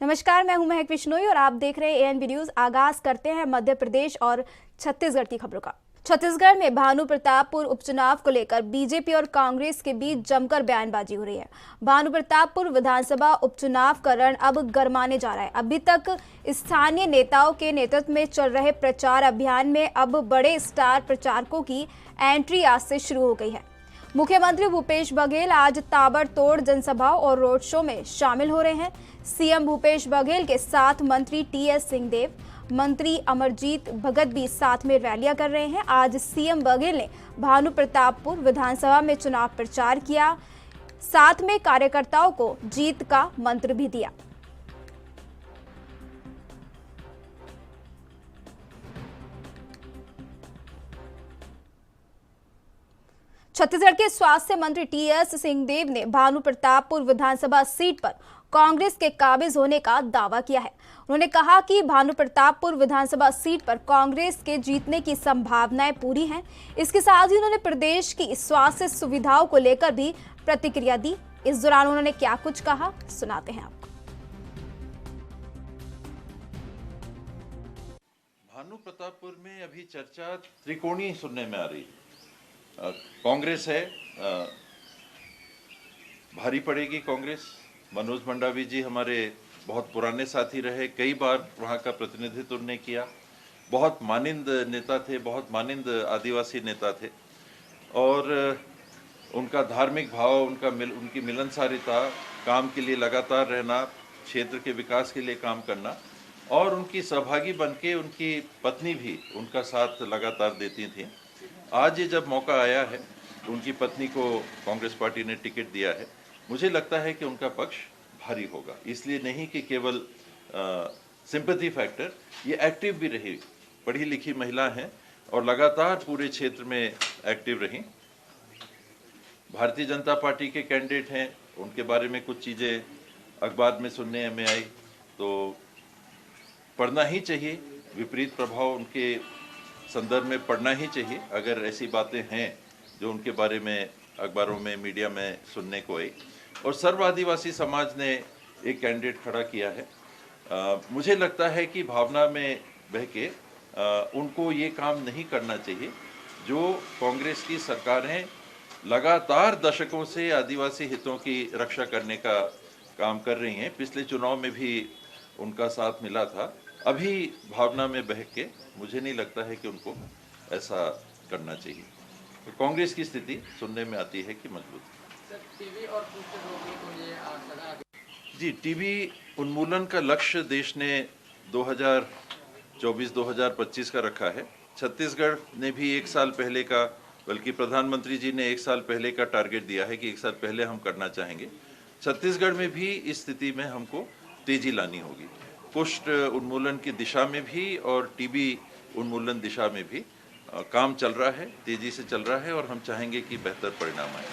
नमस्कार, मैं हूं महक बिश्नोई और आप देख रहे हैं एएनबी न्यूज। आगाज करते हैं मध्य प्रदेश और छत्तीसगढ़ की खबरों का। छत्तीसगढ़ में भानु प्रतापपुर उपचुनाव को लेकर बीजेपी और कांग्रेस के बीच जमकर बयानबाजी हो रही है। भानु प्रतापपुर विधानसभा उपचुनाव का रण अब गरमाने जा रहा है। अभी तक स्थानीय नेताओं के नेतृत्व में चल रहे प्रचार अभियान में अब बड़े स्टार प्रचारकों की एंट्री आज से शुरू हो गई है। मुख्यमंत्री भूपेश बघेल आज ताबड़तोड़ जनसभाओं और रोड शो में शामिल हो रहे हैं। सीएम भूपेश बघेल के साथ मंत्री टीएस सिंहदेव, मंत्री अमरजीत भगत भी साथ में रैलियां कर रहे हैं। आज सीएम बघेल ने भानु प्रतापपुर विधानसभा में चुनाव प्रचार किया, साथ में कार्यकर्ताओं को जीत का मंत्र भी दिया। छत्तीसगढ़ के स्वास्थ्य मंत्री टीएस सिंहदेव ने भानु प्रतापपुर विधानसभा सीट पर कांग्रेस के काबिज होने का दावा किया है। उन्होंने कहा कि भानु प्रतापपुर विधानसभा सीट पर कांग्रेस के जीतने की संभावनाएं पूरी हैं। इसके साथ ही उन्होंने प्रदेश की स्वास्थ्य सुविधाओं को लेकर भी प्रतिक्रिया दी। इस दौरान उन्होंने क्या कुछ कहा, सुनाते हैं आपको। भानु प्रतापपुर में अभी चर्चा त्रिकोणीय सुनने में आ रही है। कांग्रेस है, भारी पड़ेगी कांग्रेस। मनोज मंडावी जी हमारे बहुत पुराने साथी रहे, कई बार वहाँ का प्रतिनिधित्व उन्होंने किया। बहुत मानिंद नेता थे, बहुत मानिंद आदिवासी नेता थे और उनका धार्मिक भाव, उनकी मिलनसारिता, काम के लिए लगातार रहना, क्षेत्र के विकास के लिए काम करना और उनकी सहभागी बनके उनकी पत्नी भी उनका साथ लगातार देती थी। आज ये जब मौका आया है, उनकी पत्नी को कांग्रेस पार्टी ने टिकट दिया है, मुझे लगता है कि उनका पक्ष भारी होगा। इसलिए नहीं कि केवल सिंपैथी फैक्टर, ये एक्टिव भी रही, पढ़ी लिखी महिला हैं और लगातार पूरे क्षेत्र में एक्टिव रही। भारतीय जनता पार्टी के कैंडिडेट हैं, उनके बारे में कुछ चीज़ें अखबार में सुनने में आई तो पढ़ना ही चाहिए, विपरीत प्रभाव उनके संदर्भ में पढ़ना ही चाहिए अगर ऐसी बातें हैं जो उनके बारे में अखबारों में, मीडिया में सुनने को आई। और सर्व आदिवासी समाज ने एक कैंडिडेट खड़ा किया है। मुझे लगता है कि भावना में बह के उनको ये काम नहीं करना चाहिए जो कांग्रेस की सरकारें लगातार दशकों से आदिवासी हितों की रक्षा करने का काम कर रही हैं। पिछले चुनाव में भी उनका साथ मिला था। अभी भावना में बह के मुझे नहीं लगता है कि उनको ऐसा करना चाहिए। तो कांग्रेस की स्थिति सुनने में आती है कि मजबूत है। टीबी और कुष्ठ रोगियों को ये सलाह जी, टीबी उन्मूलन का लक्ष्य देश ने 2024-2025 का रखा है। छत्तीसगढ़ ने भी एक साल पहले का, बल्कि प्रधानमंत्री जी ने एक साल पहले का टारगेट दिया है कि एक साल पहले हम करना चाहेंगे। छत्तीसगढ़ में भी इस स्थिति में हमको तेजी लानी होगी, कुष्ठ उन्मूलन की दिशा में भी और टीबी उन्मूलन दिशा में भी काम चल रहा है, तेजी से चल रहा है और हम चाहेंगे कि बेहतर परिणाम आए।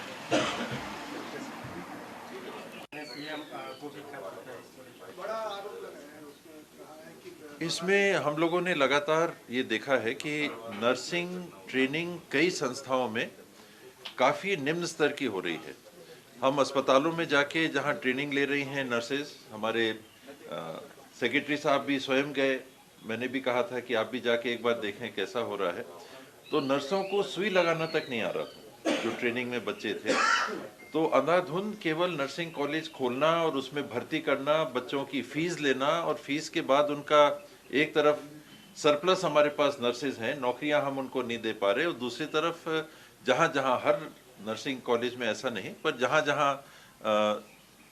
इसमें हम लोगों ने लगातार ये देखा है कि नर्सिंग ट्रेनिंग कई संस्थाओं में काफ़ी निम्न स्तर की हो रही है। हम अस्पतालों में जाके जहाँ ट्रेनिंग ले रही हैं नर्सेज, हमारे सेक्रेटरी साहब भी स्वयं गए, मैंने भी कहा था कि आप भी जाके एक बार देखें कैसा हो रहा है। तो नर्सों को सुई लगाना तक नहीं आ रहा था जो ट्रेनिंग में बच्चे थे। तो अंधाधुंध केवल नर्सिंग कॉलेज खोलना और उसमें भर्ती करना, बच्चों की फीस लेना और फीस के बाद उनका एक तरफ सरप्लस हमारे पास नर्सेज हैं, नौकरियां हम उनको नहीं दे पा रहे, और दूसरी तरफ जहाँ जहाँ, हर नर्सिंग कॉलेज में ऐसा नहीं, पर जहाँ जहाँ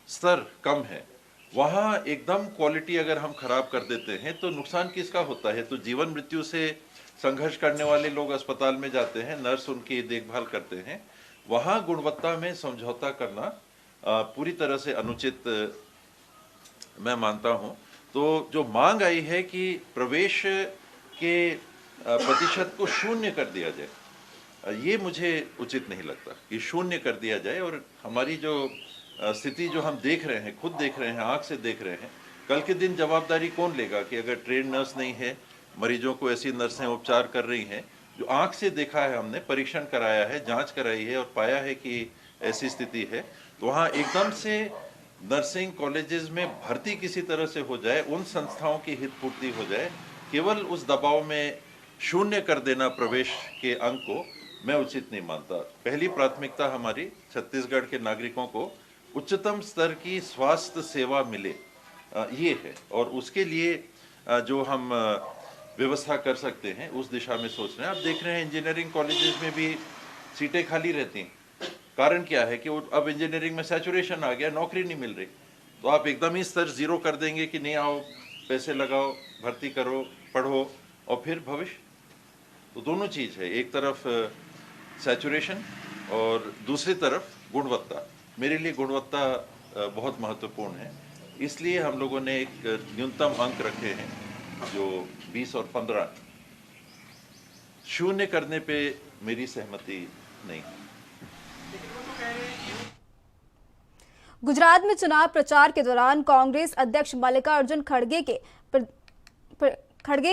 स्तर कम है वहाँ एकदम क्वालिटी अगर हम खराब कर देते हैं तो नुकसान किसका होता है? तो जीवन मृत्यु से संघर्ष करने वाले लोग अस्पताल में जाते हैं, नर्स उनकी देखभाल करते हैं, वहाँ गुणवत्ता में समझौता करना पूरी तरह से अनुचित मैं मानता हूँ। तो जो मांग आई है कि प्रवेश के प्रतिशत को शून्य कर दिया जाए, ये मुझे उचित नहीं लगता कि शून्य कर दिया जाए। और हमारी जो स्थिति जो हम देख रहे हैं, खुद देख रहे हैं, आँख से देख रहे हैं, कल के दिन जवाबदारी कौन लेगा कि अगर ट्रेन नर्स नहीं है, मरीजों को ऐसी नर्सें उपचार कर रही हैं जो आँख से देखा है, हमने परीक्षण कराया है, जांच कराई है और पाया है कि ऐसी स्थिति है, तो वहाँ एकदम से नर्सिंग कॉलेजेस में भर्ती किसी तरह से हो जाए, उन संस्थाओं की हित पूर्ति हो जाए। केवल उस दबाव में शून्य कर देना प्रवेश के अंक को मैं उचित नहीं मानता। पहली प्राथमिकता हमारी छत्तीसगढ़ के नागरिकों को उच्चतम स्तर की स्वास्थ्य सेवा मिले, ये है। और उसके लिए जो हम व्यवस्था कर सकते हैं उस दिशा में सोच रहे हैं। आप देख रहे हैं इंजीनियरिंग कॉलेजेस में भी सीटें खाली रहती हैं। कारण क्या है कि अब इंजीनियरिंग में सैचुरेशन आ गया, नौकरी नहीं मिल रही। तो आप एकदम ही स्तर जीरो कर देंगे कि नहीं, आओ पैसे लगाओ, भर्ती करो, पढ़ो, और फिर भविष्य। तो दोनों चीज है, एक तरफ सैचुरेशन और दूसरी तरफ गुणवत्ता। मेरे लिए गुणवत्ता बहुत महत्वपूर्ण है। इसलिए हम लोगों ने एक न्यूनतम अंक रखे हैं जो 20 और 15। शून्य करने पे मेरी सहमति नहीं है। गुजरात में चुनाव प्रचार के दौरान कांग्रेस अध्यक्ष मल्लिकार्जुन खड़गे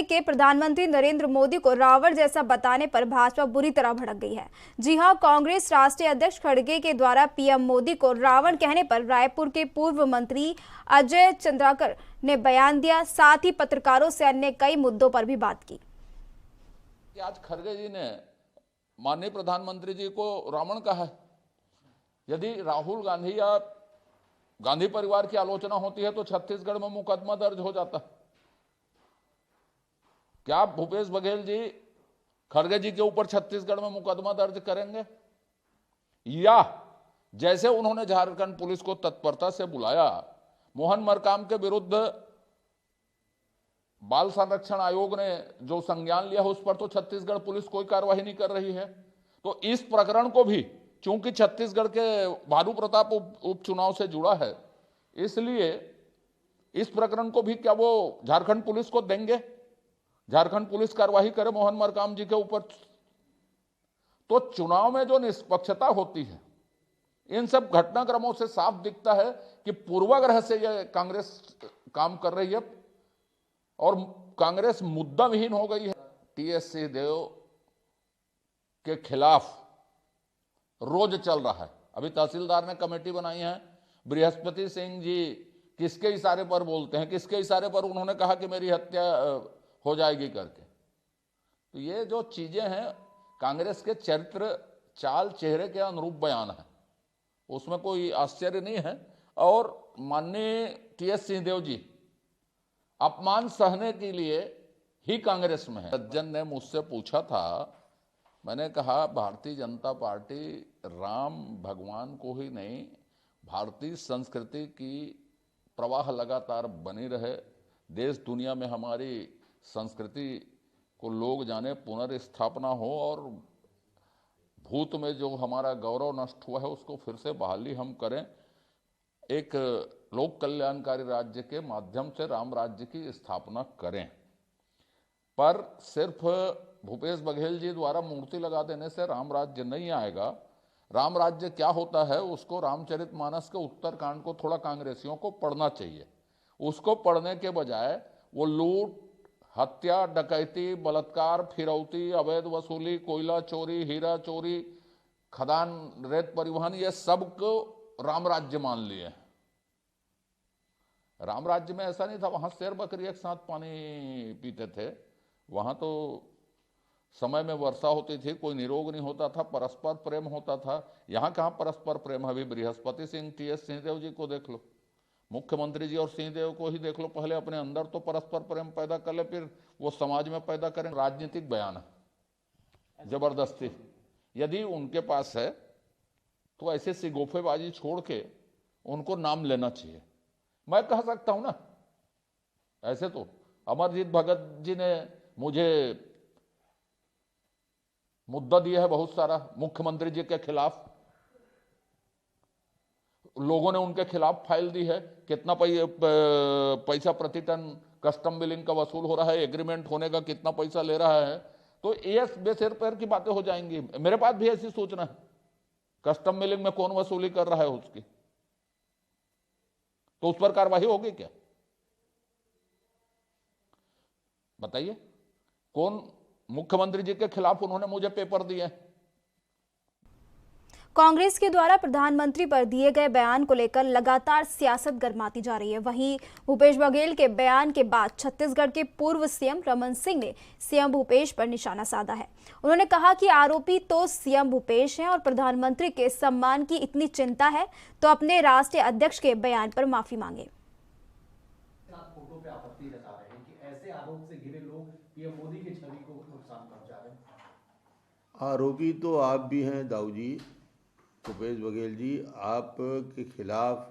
के प्रधानमंत्री नरेंद्र मोदी को रावण जैसा बताने पर भाजपा बुरी तरह भड़क गई है। जी हां, कांग्रेस राष्ट्रीय अध्यक्ष खड़गे के द्वारा पीएम मोदी को रावण कहने पर रायपुर के पूर्व मंत्री अजय चंद्राकर ने बयान दिया। साथ ही पत्रकारों से अन्य कई मुद्दों पर भी बात की। आज खड़गे जी ने माननीय प्रधानमंत्री जी को रावण कहा है। यदि राहुल गांधी या गांधी परिवार की आलोचना होती है तो छत्तीसगढ़ में मुकदमा दर्ज हो जाता है। क्या भूपेश बघेल जी खड़गे जी के ऊपर छत्तीसगढ़ में मुकदमा दर्ज करेंगे? या जैसे उन्होंने झारखंड पुलिस को तत्परता से बुलाया, मोहन मरकाम के विरुद्ध बाल संरक्षण आयोग ने जो संज्ञान लिया उस पर तो छत्तीसगढ़ पुलिस कोई कार्रवाई नहीं कर रही है। तो इस प्रकरण को भी, चूंकि छत्तीसगढ़ के भानु प्रताप उपचुनाव से जुड़ा है, इसलिए इस प्रकरण को भी क्या वो झारखंड पुलिस को देंगे? झारखंड पुलिस कार्रवाई करे मोहन मरकाम जी के ऊपर। तो चुनाव में जो निष्पक्षता होती है, इन सब घटनाक्रमों से साफ दिखता है कि पूर्वाग्रह से यह कांग्रेस काम कर रही है और कांग्रेस मुद्दा विहीन हो गई है। टीएस सिंहदेव के खिलाफ रोज चल रहा है। अभी तहसीलदार ने कमेटी बनाई है। बृहस्पति सिंह जी किसके इशारे पर बोलते हैं, किसके इशारे पर उन्होंने कहा कि मेरी हत्या हो जाएगी करके। तो ये जो चीजें हैं कांग्रेस के चरित्र, चाल, चेहरे के अनुरूप बयान है, उसमें कोई आश्चर्य नहीं है। और माननीय टीएस सिंहदेव जी अपमान सहने के लिए ही कांग्रेस में है। सज्जन ने मुझसे पूछा था, मैंने कहा भारतीय जनता पार्टी राम भगवान को ही नहीं, भारतीय संस्कृति की प्रवाह लगातार बनी रहे, देश दुनिया में हमारी संस्कृति को लोग जाने, पुनर्स्थापना हो और भूत में जो हमारा गौरव नष्ट हुआ है उसको फिर से बहाली हम करें। एक लोक कल्याणकारी राज्य के माध्यम से राम राज्य की स्थापना करें। पर सिर्फ भूपेश बघेल जी द्वारा मूर्ति लगा देने से राम राज्य नहीं आएगा। राम राज्य क्या होता है उसको रामचरितमानस के उत्तरकांड को थोड़ा कांग्रेसियों को पढ़ना चाहिए। उसको पढ़ने के बजाय वो लूट, हत्या, डकैती, बलात्कार, फिरौती, अवैध वसूली, कोयला चोरी, हीरा चोरी, खदान, रेत परिवहन, ये सब को राम राज्य मान लिए। राम राज्य में ऐसा नहीं था, वहां शेर बकरी एक साथ पानी पीते थे। वहां तो समय में वर्षा होती थी, कोई निरोग नहीं होता था, परस्पर प्रेम होता था। यहां कहां परस्पर प्रेम है? अभी बृहस्पति सिंह, टीएस सिंहदेव जी को देख लो, मुख्यमंत्री जी और सिंहदेव को ही देख लो। पहले अपने अंदर तो परस्पर प्रेम पैदा कर ले, फिर वो समाज में पैदा करें। राजनीतिक बयान है जबरदस्ती यदि उनके पास है तो ऐसे सिगोफेबाजी छोड़ के उनको नाम लेना चाहिए। मैं कह सकता हूं ना, ऐसे तो अमरजीत भगत जी ने मुझे मुद्दा दिया है बहुत सारा मुख्यमंत्री जी के खिलाफ, लोगों ने उनके खिलाफ फाइल दी है। कितना पैसा प्रति टन कस्टम बिलिंग का वसूल हो रहा है, एग्रीमेंट होने का कितना पैसा ले रहा है। तो ये बेसिर पैर की बातें हो जाएंगी। मेरे पास भी ऐसी सूचना है, कस्टम बिलिंग में कौन वसूली कर रहा है उसकी, तो उस पर कार्रवाई होगी क्या? बताइए, कौन मुख्यमंत्री जी के खिलाफ उन्होंने मुझे पेपर दिए? कांग्रेस के द्वारा प्रधानमंत्री पर दिए गए बयान को लेकर लगातार सियासत गर्माती जा रही है। वहीं भूपेश बघेल के बयान के बाद छत्तीसगढ़ के पूर्व सीएम रमन सिंह ने सीएम भूपेश पर निशाना साधा है। उन्होंने कहा कि आरोपी तो सीएम भूपेश हैं और प्रधानमंत्री के सम्मान की इतनी चिंता है तो अपने राष्ट्रीय अध्यक्ष के बयान पर माफी मांगे। फोटो पे आपत्ति जता रहे हैं कि ऐसे आरोप से घिरे लोग पीएम मोदी की छवि को नुकसान पहुंचा रहे हैं। आरोपी तो आप भी हैं दाऊ जी, भूपेश बघेल जी, आपके खिलाफ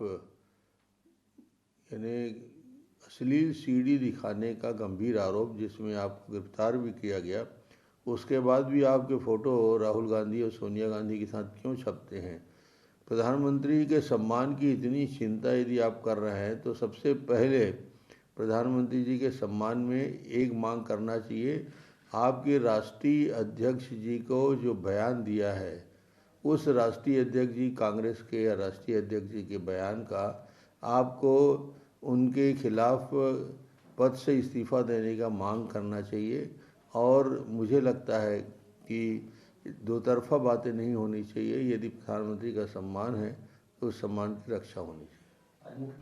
यानी अश्लील सीडी दिखाने का गंभीर आरोप जिसमें आपको गिरफ्तार भी किया गया, उसके बाद भी आपके फ़ोटो राहुल गांधी और सोनिया गांधी के साथ क्यों छपते हैं? प्रधानमंत्री के सम्मान की इतनी चिंता यदि आप कर रहे हैं तो सबसे पहले प्रधानमंत्री जी के सम्मान में एक मांग करना चाहिए। आपके राष्ट्रीय अध्यक्ष जी को जो बयान दिया है, उस राष्ट्रीय अध्यक्ष जी कांग्रेस के या राष्ट्रीय अध्यक्ष जी के बयान का आपको उनके खिलाफ पद से इस्तीफ़ा देने का मांग करना चाहिए। और मुझे लगता है कि दो तरफा बातें नहीं होनी चाहिए। यदि प्रधानमंत्री का सम्मान है तो उस सम्मान की रक्षा होनी चाहिए।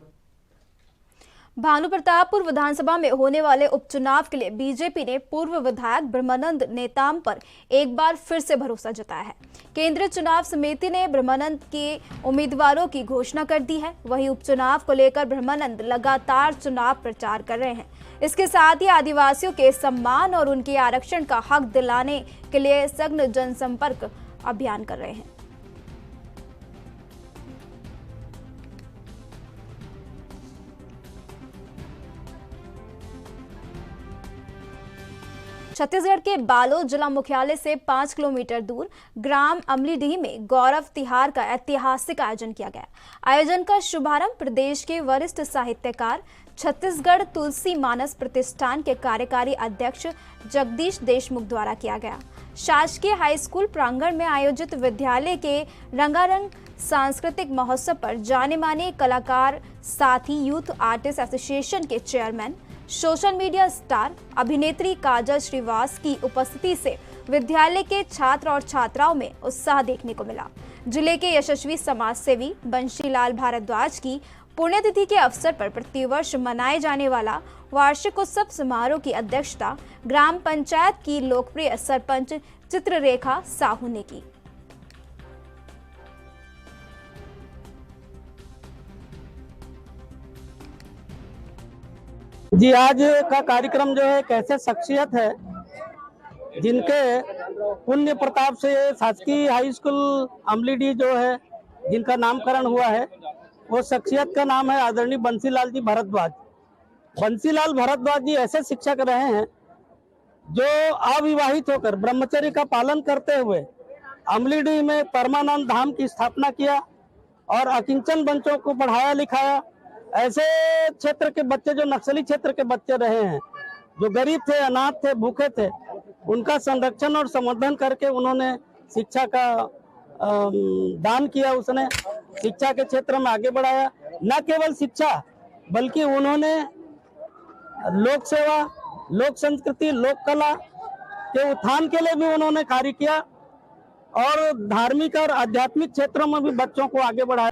भानुप्रतापपुर विधानसभा में होने वाले उपचुनाव के लिए बीजेपी ने पूर्व विधायक ब्रह्मानंद नेताम पर एक बार फिर से भरोसा जताया है। केंद्रीय चुनाव समिति ने ब्रह्मानंद के उम्मीदवारों की घोषणा कर दी है। वहीं उपचुनाव को लेकर ब्रह्मानंद लगातार चुनाव प्रचार कर रहे हैं। इसके साथ ही आदिवासियों के सम्मान और उनके आरक्षण का हक दिलाने के लिए सघन जनसंपर्क अभियान कर रहे हैं। छत्तीसगढ़ के बालोद जिला मुख्यालय से 5 किलोमीटर दूर ग्राम अमलीडीह में गौरव तिहार का ऐतिहासिक आयोजन किया गया। आयोजन का शुभारंभ प्रदेश के वरिष्ठ साहित्यकार, छत्तीसगढ़ तुलसी मानस प्रतिष्ठान के कार्यकारी अध्यक्ष जगदीश देशमुख द्वारा किया गया। शासकीय हाई स्कूल प्रांगण में आयोजित विद्यालय के रंगारंग सांस्कृतिक महोत्सव पर जाने माने कलाकार, साथ ही यूथ आर्टिस्ट एसोसिएशन के चेयरमैन, सोशल मीडिया स्टार अभिनेत्री काजल श्रीवास की उपस्थिति से विद्यालय के छात्र और छात्राओं में उत्साह देखने को मिला। जिले के यशस्वी समाजसेवी बंशीलाल भारद्वाज की पुण्यतिथि के अवसर पर प्रतिवर्ष मनाए जाने वाला वार्षिक उत्सव समारोह की अध्यक्षता ग्राम पंचायत की लोकप्रिय सरपंच चित्ररेखा साहू ने की। जी, आज का कार्यक्रम जो है एक ऐसे शख्सियत है जिनके पुण्य प्रताप से शासकीय हाई स्कूल अमलीडीह जो है जिनका नामकरण हुआ है, वो शख्सियत का नाम है आदरणीय बंसीलाल जी भारद्वाज। बंसीलाल भारद्वाज जी ऐसे शिक्षक रहे हैं जो अविवाहित होकर ब्रह्मचर्य का पालन करते हुए अमलीडीह में परमानंद धाम की स्थापना किया और अकिंचन बच्चों को पढ़ाया लिखाया। ऐसे क्षेत्र के बच्चे जो नक्सली क्षेत्र के बच्चे रहे हैं, जो गरीब थे, अनाथ थे, भूखे थे, उनका संरक्षण और संवर्धन करके उन्होंने शिक्षा का दान किया। उसने शिक्षा के क्षेत्र में आगे बढ़ाया। न केवल शिक्षा बल्कि उन्होंने लोक सेवा, लोक संस्कृति, लोक कला के उत्थान के लिए भी उन्होंने कार्य किया और धार्मिक और आध्यात्मिक क्षेत्रों में भी बच्चों को आगे बढ़ाया।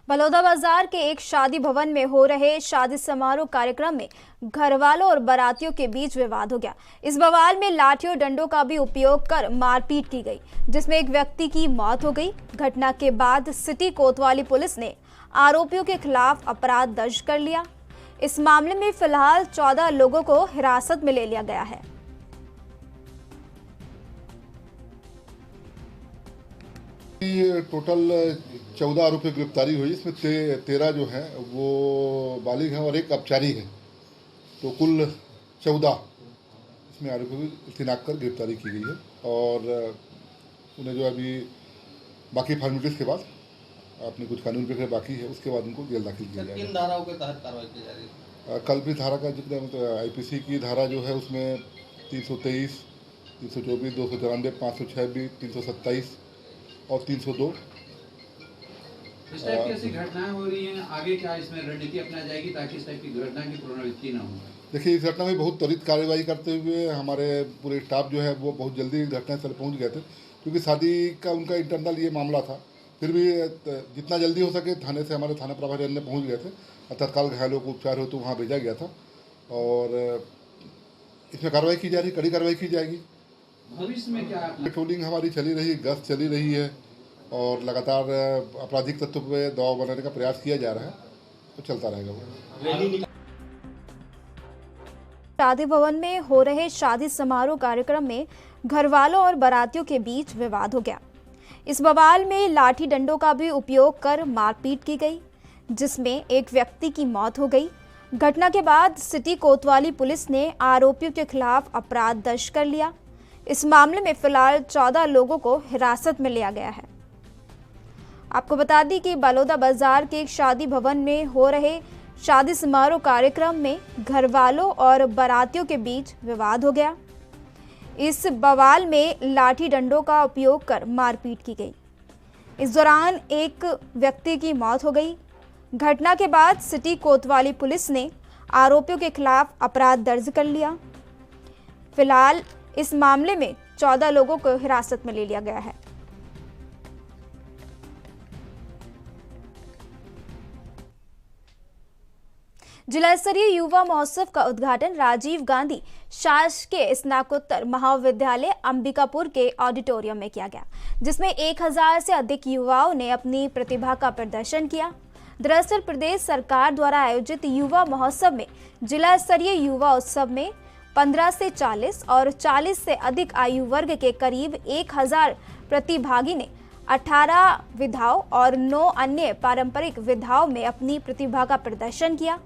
बलौदाबाजार के एक शादी भवन में हो रहे शादी समारोह कार्यक्रम में घरवालों और बारातियों के बीच विवाद हो गया। इस बवाल में लाठी और डंडों का भी उपयोग कर मारपीट की गई, जिसमें एक व्यक्ति की मौत हो गई। घटना के बाद सिटी कोतवाली पुलिस ने आरोपियों के खिलाफ अपराध दर्ज कर लिया। इस मामले में फिलहाल 14 लोगों को हिरासत में ले लिया गया है। टोटल 14 आरोपियों की गिरफ्तारी हुई। इसमें 13 जो हैं वो बालिग हैं और एक अपचारी है, तो कुल 14 इसमें आरोपियों की शिनाख्त कर गिरफ्तारी की गई है और उन्हें जो अभी बाकी फॉर्मेलिटीज के बाद अपनी कुछ कानूनी प्रक्रिया बाकी है, उसके बाद उनको जेल दाखिल किया जाएगा। किन धाराओं के तहत कार्रवाई की जा रही है? कल्पित धारा का जिक्र मतलब आईपीसी की धारा जो है उसमें 323, 324, 294, 526, 327 और 302। इस टाइप की ऐसी घटनाएं हो रही हैं, आगे क्या इसमें रणनीति अपनाई जाएगी ताकि इस टाइप की घटना की पुनरावृत्ति न हो? देखिए, इस घटना में बहुत त्वरित कार्रवाई करते हुए हमारे पूरे स्टाफ जो है वो बहुत जल्दी घटनास्थल पहुंच गए थे, क्योंकि शादी का उनका इंटरनल ये मामला था। फिर भी जितना जल्दी हो सके थाने से हमारे थाना प्रभारी ने पहुंच गए थे और तत्काल घायलों को उपचार हो तो वहाँ भेजा गया था और इसमें कार्रवाई की जा रही, कड़ी कार्रवाई की जाएगी। भविष्य में क्या पेट्रोलिंग हमारी चली रही, गश्त चली रही है और लगातार आपराधिक तत्व पर दबाव बनाने का प्रयास किया जा रहा है, तो चलता रहेगा वो। शादी भवन में हो रहे शादी समारोह कार्यक्रम में घरवालों और बारातियों के बीच विवाद हो गया। इस बवाल में लाठी डंडों का भी उपयोग कर मारपीट की गई, जिसमें एक व्यक्ति की मौत हो गई। घटना के बाद सिटी कोतवाली पुलिस ने आरोपियों के खिलाफ अपराध दर्ज कर लिया। इस मामले में फिलहाल 14 लोगों को हिरासत में लिया गया है। आपको बता दें कि बलौदा बाजार के एक शादी भवन में हो रहे शादी समारोह कार्यक्रम में घरवालों और बारातियों के बीच विवाद हो गया। इस बवाल में लाठी डंडों का उपयोग कर मारपीट की गई। इस दौरान एक व्यक्ति की मौत हो गई। घटना के बाद सिटी कोतवाली पुलिस ने आरोपियों के खिलाफ अपराध दर्ज कर लिया। फिलहाल इस मामले में 14 लोगों को हिरासत में ले लिया गया है। जिला स्तरीय युवा महोत्सव का उद्घाटन राजीव गांधी शासकीय स्नातकोत्तर महाविद्यालय अंबिकापुर के ऑडिटोरियम में किया गया, जिसमें 1000 से अधिक युवाओं ने अपनी प्रतिभा का प्रदर्शन किया। दरअसल प्रदेश सरकार द्वारा आयोजित युवा महोत्सव में जिला स्तरीय युवा उत्सव में 15 से 40 और 40 से अधिक आयु वर्ग के करीब 1000 प्रतिभागी ने 18 विधाओं और 9 अन्य पारंपरिक विधाओं में अपनी प्रतिभा का प्रदर्शन किया।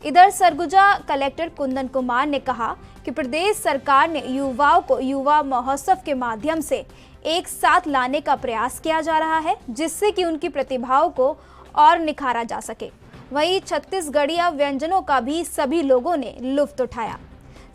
इधर सरगुजा कलेक्टर कुंदन कुमार ने कहा कि प्रदेश सरकार ने युवाओं को युवा महोत्सव के माध्यम से एक साथ लाने का प्रयास किया जा रहा है, जिससे कि उनकी प्रतिभाओं को और निखारा जा सके। वहीं छत्तीसगढ़िया व्यंजनों का भी सभी लोगों ने लुत्फ उठाया।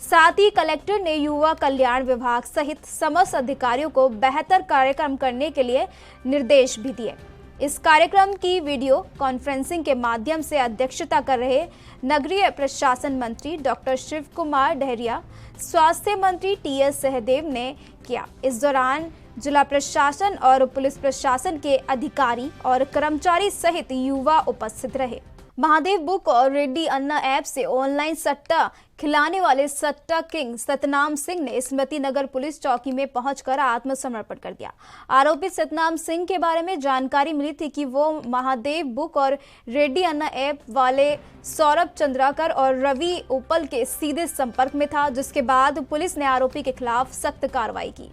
साथ ही कलेक्टर ने युवा कल्याण विभाग सहित समस्त अधिकारियों को बेहतर कार्यक्रम करने के लिए निर्देश भी दिए। इस कार्यक्रम की वीडियो कॉन्फ्रेंसिंग के माध्यम से अध्यक्षता कर रहे नगरीय प्रशासन मंत्री डॉक्टर शिव कुमार डहरिया, स्वास्थ्य मंत्री टीएस सहदेव ने किया। इस दौरान जिला प्रशासन और पुलिस प्रशासन के अधिकारी और कर्मचारी सहित युवा उपस्थित रहे। महादेव बुक और रेड्डी अन्ना ऐप से ऑनलाइन सट्टा खिलाने वाले सट्टा किंग सतनाम सिंह ने स्मृति नगर पुलिस चौकी में पहुंचकर आत्मसमर्पण कर दिया। आरोपित सतनाम सिंह के बारे में जानकारी मिली थी कि वो महादेव बुक और रेड्डी अन्ना ऐप वाले सौरभ चंद्राकर और रवि उपल के सीधे संपर्क में था, जिसके बाद पुलिस ने आरोपी के खिलाफ सख्त कार्रवाई की।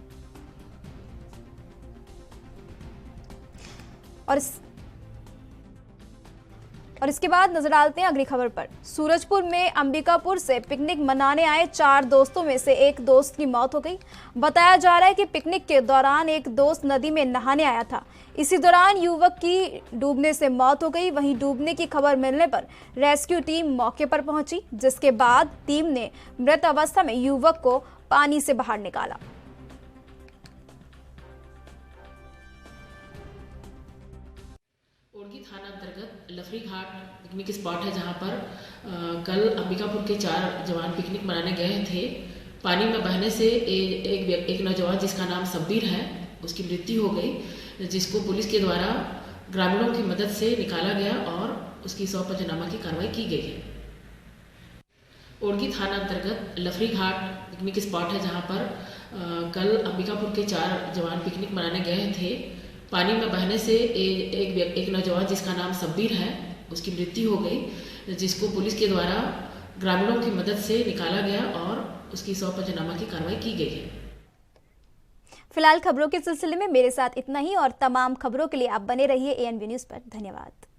और इसके बाद नजर डालते हैं अगली खबर पर। सूरजपुर में अंबिकापुर से पिकनिक मनाने आए 4 दोस्तों में से एक दोस्त की मौत हो गई। बताया जा रहा है कि पिकनिक के दौरान एक दोस्त नदी में नहाने आया था। इसी दौरान युवक की डूबने से मौत हो गई। वहीं डूबने की खबर मिलने पर रेस्क्यू टीम मौके पर पहुंची, जिसके बाद टीम ने मृत अवस्था में युवक को पानी से बाहर निकाला। ओरगी थाना अंतर्गत लफरी घाट पिकनिक स्पॉट है, जहां पर कल अंबिकापुर के 4 जवान पिकनिक मनाने गए थे। पानी में बहने से एक नौजवान जिसका नाम शब्बीर है, उसकी मृत्यु हो गई, जिसको पुलिस के द्वारा ग्रामीणों की मदद से निकाला गया और उसकी 100 पंचनामा की कार्रवाई की गई है। ओरगी थाना अंतर्गत लफरी घाट पिकनिक स्पॉट है, जहां पर कल अंबिकापुर के 4 जवान पिकनिक मनाने गए थे। पानी में बहने से एक नौजवान जिसका नाम शब्बीर है, उसकी मृत्यु हो गई, जिसको पुलिस के द्वारा ग्रामीणों की मदद से निकाला गया और उसकी 100 पंचनामा की कार्रवाई की गई है। फिलहाल खबरों के सिलसिले में मेरे साथ इतना ही और तमाम खबरों के लिए आप बने रहिए ANV न्यूज़ पर। धन्यवाद।